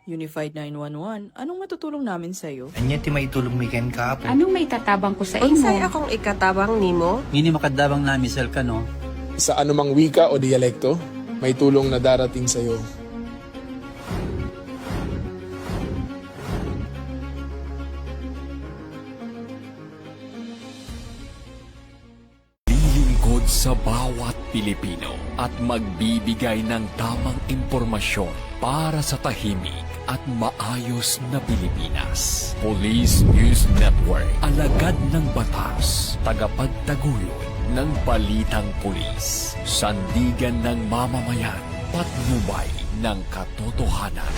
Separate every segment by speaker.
Speaker 1: Unified 911, anong matutulong namin sa'yo?
Speaker 2: Anya ti maitulong mi ken kahapon.
Speaker 3: Anong may tatabang ko sa imo?
Speaker 4: Unsay akong ikatabang nimo?
Speaker 5: Ngini makadabang na misal ka no.
Speaker 6: Sa anumang wika o dialekto, may tulong na darating sa iyo.
Speaker 7: Lilingkod sa bawat Pilipino at magbibigay ng tamang impormasyon para sa tahimik at maayos na Pilipinas. Police News Network, alagad ng batas, tagapagtaguyod ng balitang pulis, sandigan ng mamamayan, patnubay ng katotohanan.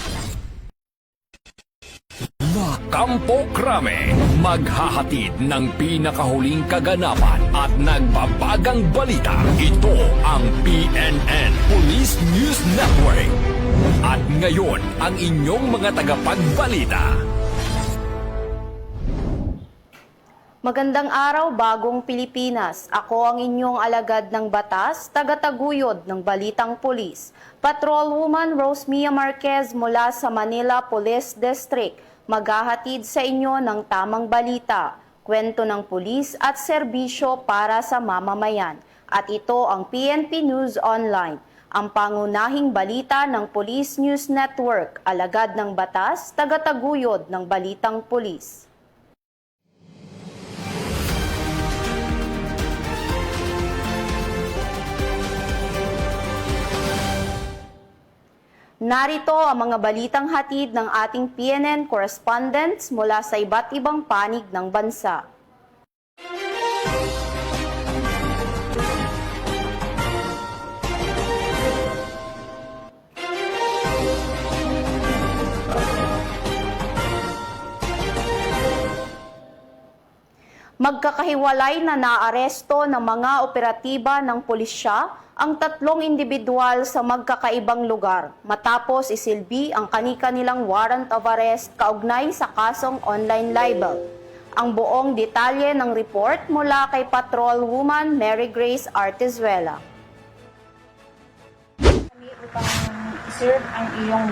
Speaker 7: La Campo Crame, maghahatid ng pinakahuling kaganapan at nagbabagang balita. Ito ang PNN Police News Network. At ngayon, ang inyong mga tagapagbalita.
Speaker 8: Magandang araw, bagong Pilipinas. Ako ang inyong alagad ng batas, tagataguyod ng Balitang Pulis. Patrolwoman Rosemia Marquez mula sa Manila Police District, maghahatid sa inyo ng tamang balita, kwento ng pulis at serbisyo para sa mamamayan. At ito ang PNP News Online, ang pangunahing balita ng Police News Network, alagad ng batas, tagataguyod ng Balitang Pulis. Narito ang mga balitang hatid ng ating PNN correspondents mula sa iba't ibang panig ng bansa. Magkakahiwalay na naaresto ng mga operatiba ng pulisya ang tatlong individual sa magkakaibang lugar matapos isilbi ang kani-kanilang warrant of arrest kaugnay sa kasong online libel. Ang buong detalye ng report mula kay Patrolwoman Mary Grace Artezuela.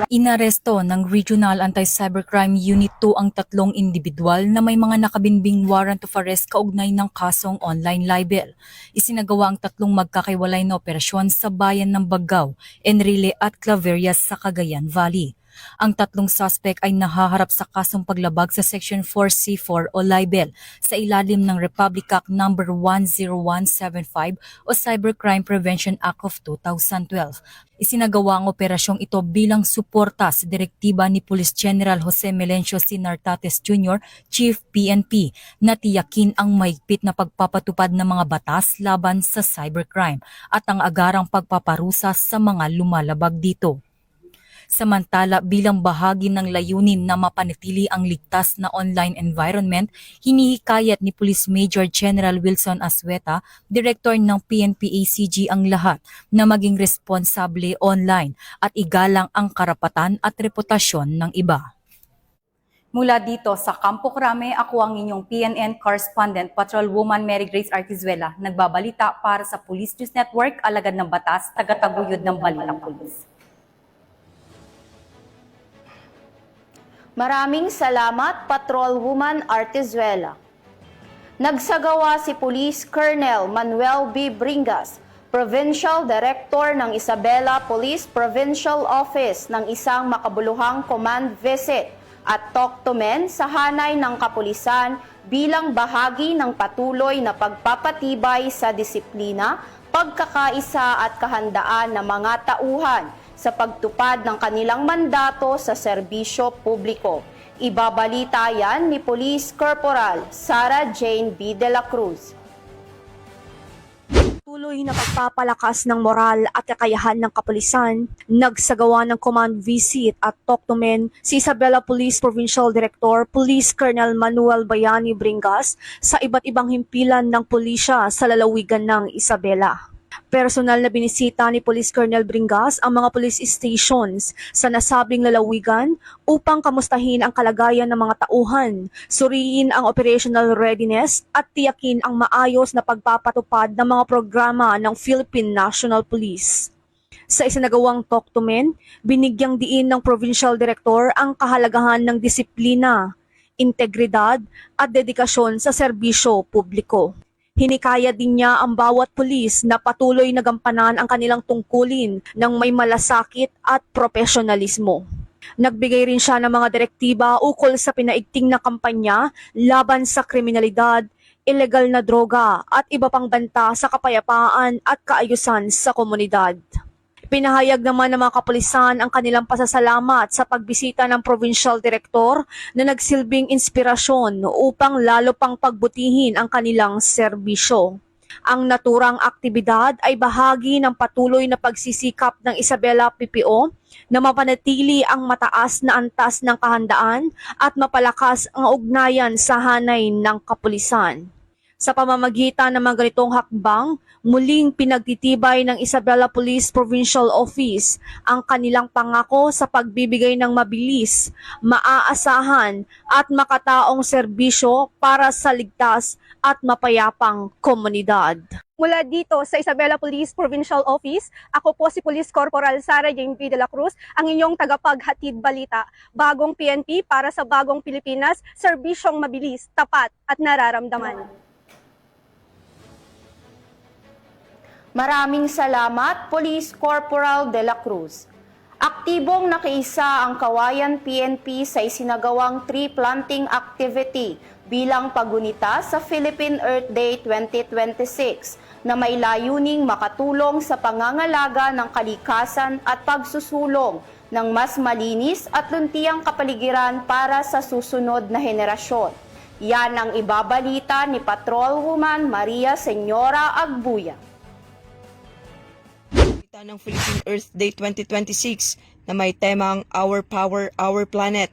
Speaker 9: Inaresto ng Regional Anti-Cybercrime Unit 2 ang tatlong individual na may mga nakabinbing warrant of arrest kaugnay ng kasong online libel. Isinagawa ang tatlong magkakaiwalay na operasyon sa bayan ng Bagao, Enrile at Claverias sa Cagayan Valley. Ang tatlong suspect ay nahaharap sa kasong paglabag sa Section 4C4 o libel sa ilalim ng Republic Act No. 10175 o Cybercrime Prevention Act of 2012. Isinagawa ang operasyong ito bilang suporta sa direktiba ni Police General Jose Melencio C. Nartates Jr., Chief PNP, na tiyakin ang mahigpit na pagpapatupad ng mga batas laban sa cybercrime at ang agarang pagpaparusa sa mga lumalabag dito. Samantala, bilang bahagi ng layunin na mapanatili ang ligtas na online environment, hinihikayat ni Police Major General Wilson Assueta, Director ng PNP-ACG ang lahat na maging responsable online at igalang ang karapatan at reputasyon ng iba. Mula dito sa Campo Crame, ako ang inyong PNN correspondent, Patrolwoman Mary Grace Artezuela, nagbabalita para sa Police News Network, alagad ng batas, tagataguyod ng Balitang Pulis.
Speaker 8: Maraming salamat, Patrolwoman Artezuela. Nagsagawa si Police Colonel Manuel B. Bringas, Provincial Director ng Isabela Police Provincial Office ng isang makabuluhang command visit at talk to men sa hanay ng kapulisan bilang bahagi ng patuloy na pagpapatibay sa disiplina, pagkakaisa at kahandaan ng mga tauhan sa pagtupad ng kanilang mandato sa serbisyo publiko. Ibabalita yan ni Police Corporal Sarah Jane B. De La Cruz.
Speaker 10: Tuloy na pagpapalakas ng moral at kakayahan ng kapulisan, nagsagawa ng command visit at talk to men si Isabela Police Provincial Director Police Colonel Manuel Bayani Bringas sa iba't ibang himpilan ng pulisya sa lalawigan ng Isabela. Personal na binisita ni Police Colonel Bringas ang mga police stations sa nasabing lalawigan upang kamustahin ang kalagayan ng mga tauhan, suriin ang operational readiness at tiyakin ang maayos na pagpapatupad ng mga programa ng Philippine National Police. Sa isinagawang talk to men, binigyang diin ng Provincial Director ang kahalagahan ng disiplina, integridad at dedikasyon sa serbisyo publiko. Hinikaya din niya ang bawat pulis na patuloy na gampanan ang kanilang tungkulin ng may malasakit at profesionalismo. Nagbigay rin siya ng mga direktiba ukol sa pinaigting na kampanya laban sa kriminalidad, ilegal na droga at iba pang banta sa kapayapaan at kaayusan sa komunidad. Pinahayag naman ng mga kapulisan ang kanilang pasasalamat sa pagbisita ng Provincial Director na nagsilbing inspirasyon upang lalo pang pagbutihin ang kanilang serbisyo. Ang naturang aktibidad ay bahagi ng patuloy na pagsisikap ng Isabela PPO na mapanatili ang mataas na antas ng kahandaan at mapalakas ang ugnayan sa hanay ng kapulisan. Sa pamamagitan ng mga ganitong hakbang, muling pinagtitibay ng Isabela Police Provincial Office ang kanilang pangako sa pagbibigay ng mabilis, maaasahan at makataong serbisyo para sa ligtas at mapayapang komunidad.
Speaker 3: Mula dito sa Isabela Police Provincial Office, ako po si Police Corporal Sara Jane P. de la Cruz, ang inyong tagapaghatid balita. Bagong PNP para sa bagong Pilipinas, serbisyong mabilis, tapat at nararamdaman.
Speaker 8: Maraming salamat, Police Corporal de la Cruz. Aktibong nakiisa ang Kawayan PNP sa isinagawang tree planting activity bilang pagunita sa Philippine Earth Day 2026 na may layuning makatulong sa pangangalaga ng kalikasan at pagsusulong ng mas malinis at luntiang kapaligiran para sa susunod na henerasyon. Yan ang ibabalita ni Patrolwoman Maria Senyora Agbuya.
Speaker 4: Ng Philippine Earth Day 2026 na may temang Our Power, Our Planet.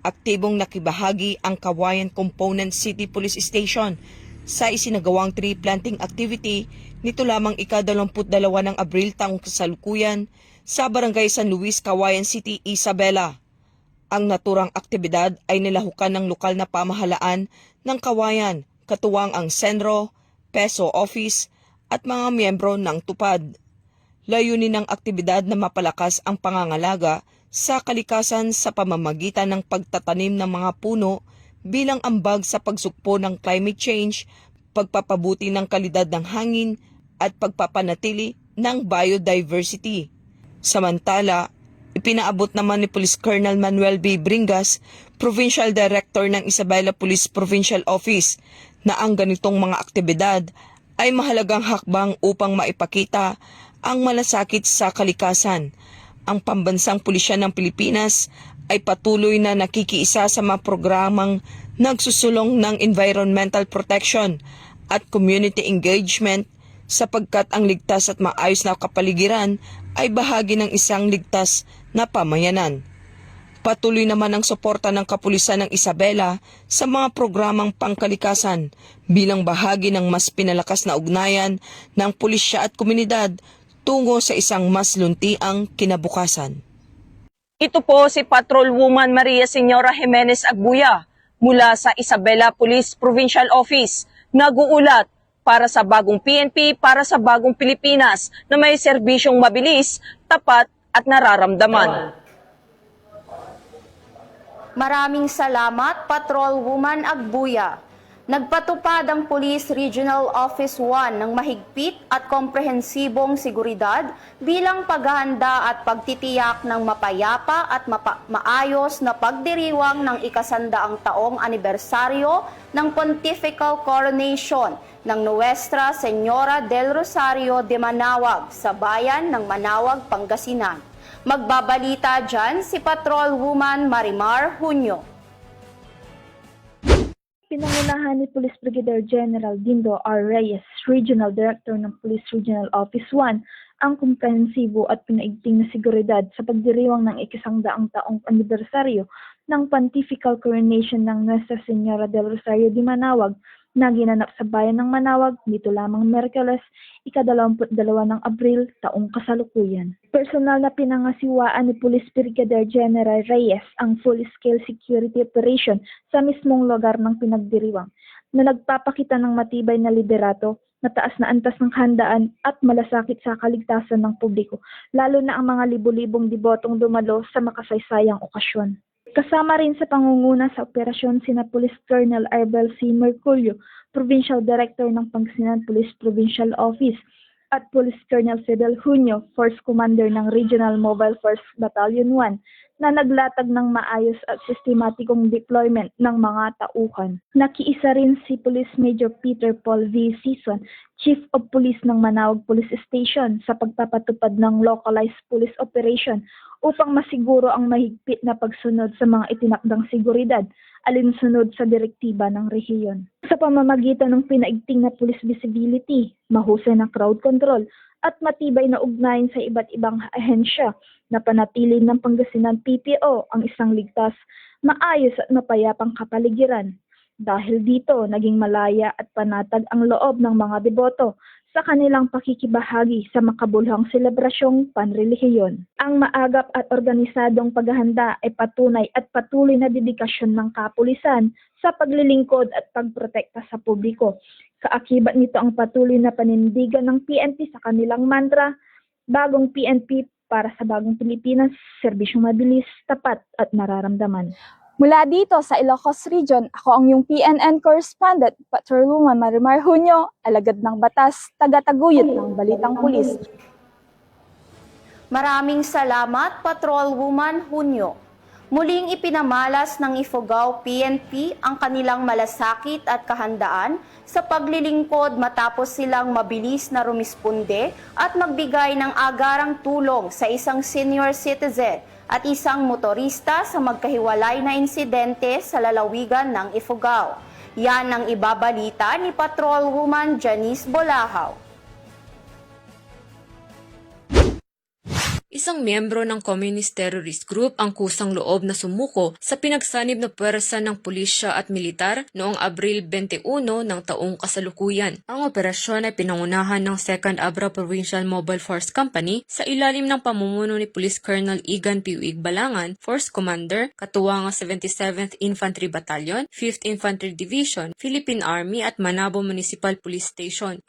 Speaker 4: Aktibong nakibahagi ang Kawayan Component City Police Station sa isinagawang tree planting activity nito lamang ika-22 ng Abril taong kasalukuyan sa Barangay San Luis, Kawayan City, Isabela. Ang naturang aktibidad ay nilahukan ng lokal na pamahalaan ng Kawayan, katuwang ang Senro, Peso Office at mga miyembro ng tupad. Layunin ng aktibidad na mapalakas ang pangangalaga sa kalikasan sa pamamagitan ng pagtatanim ng mga puno bilang ambag sa pagsukpo ng climate change, pagpapabuti ng kalidad ng hangin at pagpapanatili ng biodiversity. Samantala, ipinaabot naman ni Police Colonel Manuel B. Bringas, Provincial Director ng Isabela Police Provincial Office, na ang ganitong mga aktibidad ay mahalagang hakbang upang maipakita ang malasakit sa kalikasan. Ang Pambansang Pulisya ng Pilipinas ay patuloy na nakikiisa sa mga programang nagsusulong ng environmental protection at community engagement sapagkat ang ligtas at maayos na kapaligiran ay bahagi ng isang ligtas na pamayanan. Patuloy naman ang suporta ng kapulisan ng Isabela sa mga programang pangkalikasan bilang bahagi ng mas pinalakas na ugnayan ng pulisya at komunidad tungo sa isang mas luntiang kinabukasan. Ito po si Patrolwoman Maria Senyora Jimenez Agbuya mula sa Isabela Police Provincial Office, nag-uulat para sa bagong PNP para sa bagong Pilipinas na may serbisyong mabilis, tapat at nararamdaman.
Speaker 8: Maraming salamat, Patrolwoman Agbuya. Nagpatupad ang Police Regional Office 1 ng mahigpit at komprehensibong seguridad bilang paghahanda at pagtitiyak ng mapayapa at maayos na pagdiriwang ng ikasandaang taong anibersaryo ng Pontifical Coronation ng Nuestra Señora del Rosario de Manawag sa bayan ng Manawag, Pangasinan. Magbabalita dyan si Patrolwoman Marimar Hunyo.
Speaker 11: Pinangunahan ni Police Brigadier General Dindo R. Reyes, Regional Director ng Police Regional Office 1, ang komprehensibo at pinaigting na seguridad sa pagdiriwang ng ikasangdaang taong anibersaryo ng Pontifical Coronation ng Nuestra Señora del Rosario de Manawag na ginanap sa bayan ng Manawag nito lamang Miyerkules, ika-22 ng Abril, taong kasalukuyan. Personal na pinangasiwaan ni Police Brigadier General Reyes ang full-scale security operation sa mismong lugar ng pinagdiriwang na nagpapakita ng matibay na liderato, mataas na antas ng handaan at malasakit sa kaligtasan ng publiko, lalo na ang mga libu-libong debotong dumalo sa makasaysayang okasyon. Kasama rin sa pangunguna sa operasyon sina Police Colonel Arbel C. Merculio, Provincial Director ng Pangasinan Police Provincial Office, at Police Colonel Fidel Junio, Force Commander ng Regional Mobile Force Battalion 1, na naglatag ng maayos at sistematikong deployment ng mga tauhan. Nakiisa rin si Police Major Peter Paul V. Sison, Chief of Police ng Manawag Police Station, sa pagpapatupad ng localized police operation upang masiguro ang mahigpit na pagsunod sa mga itinakdang seguridad alinsunod sa direktiba ng rehiyon. Sa pamamagitan ng pinaigting na police visibility, mahusay na crowd control, at matibay na ugnayan sa iba't ibang ahensya, na panatilin ng Pangasinan PPO ang isang ligtas, maayos at mapayapang kapaligiran. Dahil dito, naging malaya at panatag ang loob ng mga deboto sa kanilang pakikibahagi sa makabuluhang selebrasyong panrelihiyon. Ang maagap at organisadong paghahanda ay patunay at patuloy na dedikasyon ng kapulisan sa paglilingkod at pagprotekta sa publiko. Kaakibat nito ang patuloy na panindigan ng PNP sa kanilang mantra, bagong PNP para sa bagong Pilipinas, serbisyong mabilis, tapat at nararamdaman.
Speaker 3: Mula dito sa Ilocos Region, ako ang iyong PNN correspondent, Patrolwoman Marimar Junio, alagad ng batas, taga-taguyod ng Balitang Pulis.
Speaker 8: Maraming salamat, Patrolwoman Junio. Muling ipinamalas ng Ifugao PNP ang kanilang malasakit at kahandaan sa paglilingkod matapos silang mabilis na rumisponde at magbigay ng agarang tulong sa isang senior citizen at isang motorista sa magkahiwalay na insidente sa lalawigan ng Ifugao. Yan ang ibabalita ni Patrolwoman Janice Bolahaw.
Speaker 9: Isang miyembro ng Communist Terrorist Group ang kusang loob na sumuko sa pinagsanib na puwersa ng pulisya at militar noong Abril 21 ng taong kasalukuyan. Ang operasyon ay pinangunahan ng 2nd Abra Provincial Mobile Force Company sa ilalim ng pamumuno ni Police Colonel Igan P. Balangan, Force Commander, katuwang ang 77th Infantry Battalion, 5th Infantry Division, Philippine Army at Manabo Municipal Police Station.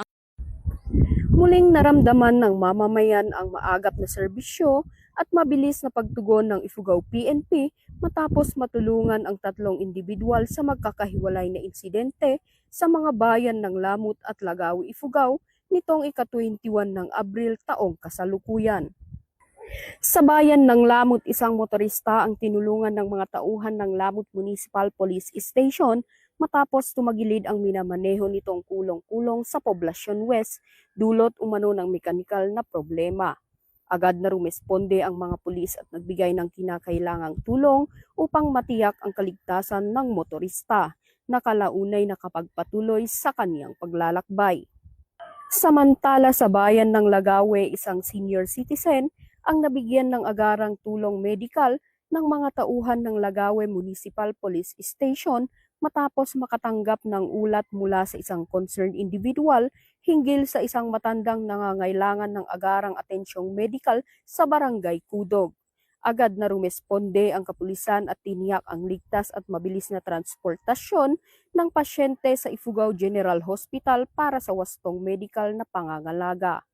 Speaker 12: Muling naramdaman ng mamamayan ang maagap na serbisyo at mabilis na pagtugon ng Ifugao PNP matapos matulungan ang tatlong individual sa magkakahiwalay na insidente sa mga bayan ng Lamut at Lagawi, Ifugao nitong ika-21 ng Abril taong kasalukuyan. Sa bayan ng Lamut, isang motorista ang tinulungan ng mga tauhan ng Lamut Municipal Police Station matapos tumagilid ang minamaneho nitong kulong-kulong sa Poblacion West, dulot umano ng mekanikal na problema. Agad na rumesponde ang mga pulis at nagbigay ng kinakailangang tulong upang matiyak ang kaligtasan ng motorista, na kalaunay nakapagpatuloy sa kaniyang paglalakbay. Samantala sa bayan ng Lagawe, isang senior citizen ang nabigyan ng agarang tulong medikal ng mga tauhan ng Lagawe Municipal Police Station matapos makatanggap ng ulat mula sa isang concerned individual hinggil sa isang matandang nangangailangan ng agarang atensyong medikal sa barangay Kudog. Agad na rumesponde ang kapulisan at tiniyak ang ligtas at mabilis na transportasyon ng pasyente sa Ifugao General Hospital para sa wastong medikal na pangangalaga.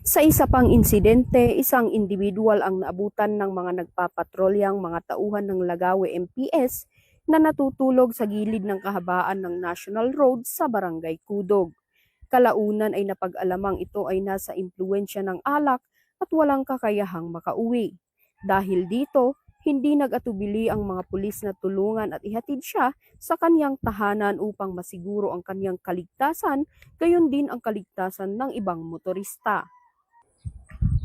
Speaker 12: Sa isa pang insidente, isang individual ang naabutan ng mga nagpapatrolyang mga tauhan ng Lagawe MPS na natutulog sa gilid ng kahabaan ng National Road sa Barangay Kudog. Kalaunan ay napag-alamang ito ay nasa impluwensya ng alak at walang kakayahang makauwi. Dahil dito, hindi nag-atubili ang mga pulis na tulungan at ihatid siya sa kaniyang tahanan upang masiguro ang kaniyang kaligtasan, gayon din ang kaligtasan ng ibang motorista.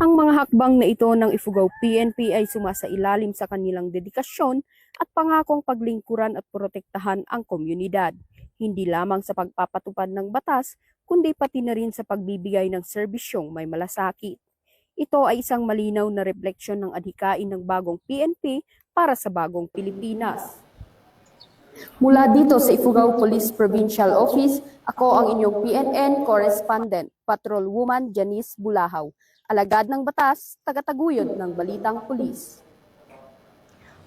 Speaker 12: Ang mga hakbang na ito ng Ifugao PNP ay sumasailalim sa kanilang dedikasyon at pangakong paglingkuran at protektahan ang komunidad, hindi lamang sa pagpapatupad ng batas, kundi pati na rin sa pagbibigay ng serbisyong may malasakit. Ito ay isang malinaw na refleksyon ng adhikain ng bagong PNP para sa bagong Pilipinas. Mula dito sa Ifugao Police Provincial Office, ako ang inyong PNN correspondent, Patrolwoman Janice Bolahaw, alagad ng batas, taga-taguyod ng Balitang Pulis.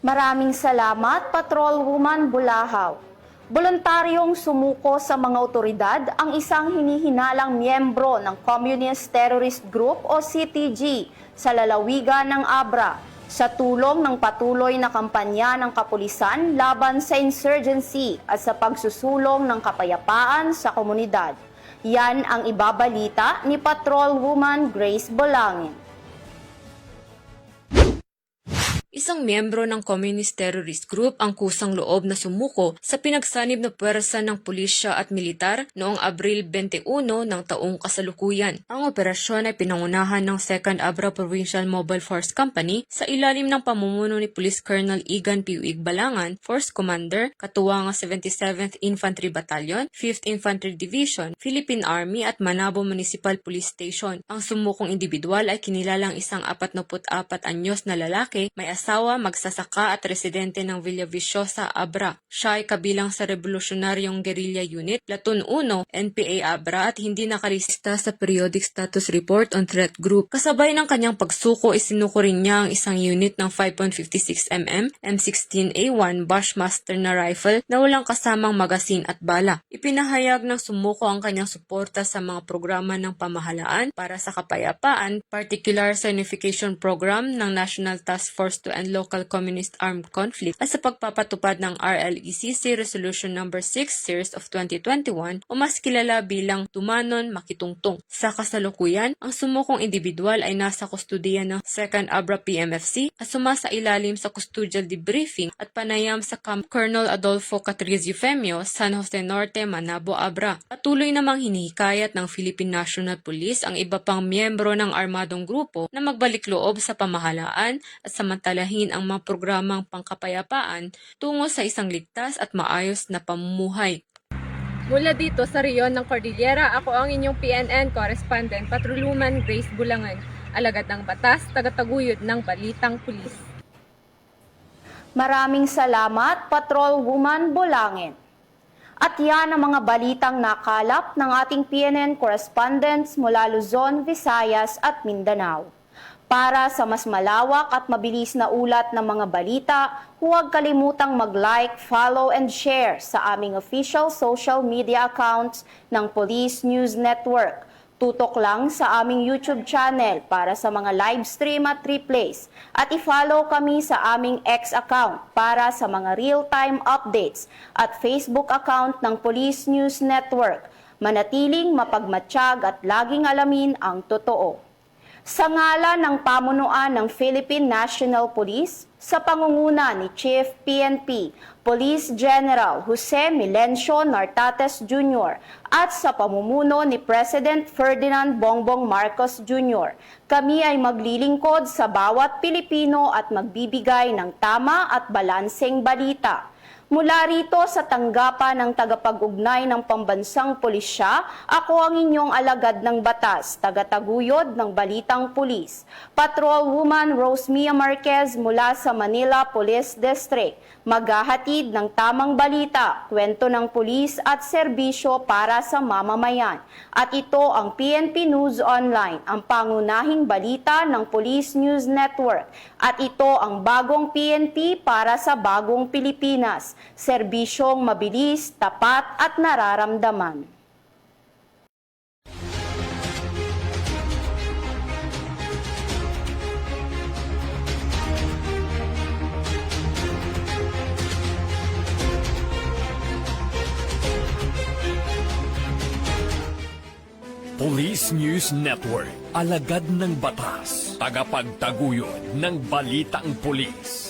Speaker 8: Maraming salamat, Patrolwoman Bolahaw. Voluntaryong sumuko sa mga otoridad ang isang hinihinalang miyembro ng Communist Terrorist Group o CTG sa lalawigan ng Abra sa tulong ng patuloy na kampanya ng kapulisan laban sa insurgency at sa pagsusulong ng kapayapaan sa komunidad. Yan ang ibabalita ni Patrolwoman Grace Bolangin.
Speaker 9: Isang miyembro ng Communist Terrorist Group ang kusang loob na sumuko sa pinagsanib na puwersa ng pulisya at militar noong Abril 21 ng taong kasalukuyan. Ang operasyon ay pinangunahan ng 2nd Abra Provincial Mobile Force Company sa ilalim ng pamumuno ni Police Colonel Igan Piuig Balangan, Force Commander, katuwang ng 77th Infantry Battalion, 5th Infantry Division, Philippine Army at Manabo Municipal Police Station. Ang sumukong individual ay kinilalang isang 44 anyos na lalaki, may asawa, magsasaka at residente ng Villaviciosa, Abra. Siya ay kabilang sa Revolusyonaryong Guerrilla Unit, Platoon 1, NPA Abra at hindi nakalista sa Periodic Status Report on Threat Group. Kasabay ng kanyang pagsuko, isinuko rin niya ang isang unit ng 5.56mm M16A1 Bushmaster na rifle na walang kasamang magasin at bala. Ipinahayag ng sumuko ang kanyang suporta sa mga programa ng pamahalaan para sa kapayapaan, particular sa Unification Program ng National Task Force to End Local Communist Armed Conflict at sa pagpapatupad ng RLECC Resolution No. 6 Series of 2021 o mas kilala bilang Tumanon Makitungtong. Sa kasalukuyan, ang sumukong individual ay nasa kustudiya ng 2nd Abra PMFC at sumasailalim sa custodial debriefing at panayam sa Camp Colonel Adolfo Catrizio Femio, San Jose Norte, Manabo, Abra. Patuloy namang hinihikayat ng Philippine National Police ang iba pang miyembro ng armadong grupo na magbalik loob sa pamahalaan at samantalahin ang mga programang pangkapayapaan tungo sa isang ligtas at maayos na pamumuhay.
Speaker 11: Mula dito sa Riyon ng Cordillera, ako ang inyong PNN correspondent, Patrolwoman Grace Bulangan, alagad ng batas, tagataguyod ng Balitang Pulis.
Speaker 8: Maraming salamat, Patrolwoman Bolangin. At yan ang mga balitang nakalap ng ating PNN correspondents mula Luzon, Visayas at Mindanao. Para sa mas malawak at mabilis na ulat ng mga balita, huwag kalimutang mag-like, follow and share sa aming official social media accounts ng Police News Network. Tutok lang sa aming YouTube channel para sa mga live stream at replays at i-follow kami sa aming X account para sa mga real-time updates at Facebook account ng Police News Network. Manatiling mapagmatsyag at laging alamin ang totoo. Sa ngalan ng pamunuan ng Philippine National Police, sa pangunguna ni Chief PNP, Police General Jose Milencio Nartates Jr. at sa pamumuno ni President Ferdinand Bongbong Marcos Jr., kami ay maglilingkod sa bawat Pilipino at magbibigay ng tama at balanseng balita. Mula rito sa tanggapan ng tagapag-ugnay ng Pambansang Pulisya, ako ang inyong alagad ng batas, tagataguyod ng Balitang Pulis. Patrolwoman Rosemia Marquez mula sa Manila Police District, maghahatid ng tamang balita, kwento ng pulis at serbisyo para sa mamamayan. At ito ang PNP News Online, ang pangunahing balita ng Police News Network. At ito ang bagong PNP para sa bagong Pilipinas. Serbisyong mabilis, tapat at nararamdaman.
Speaker 7: Police News Network, alagad ng batas, tagapagtaguyod ng balitang pulis.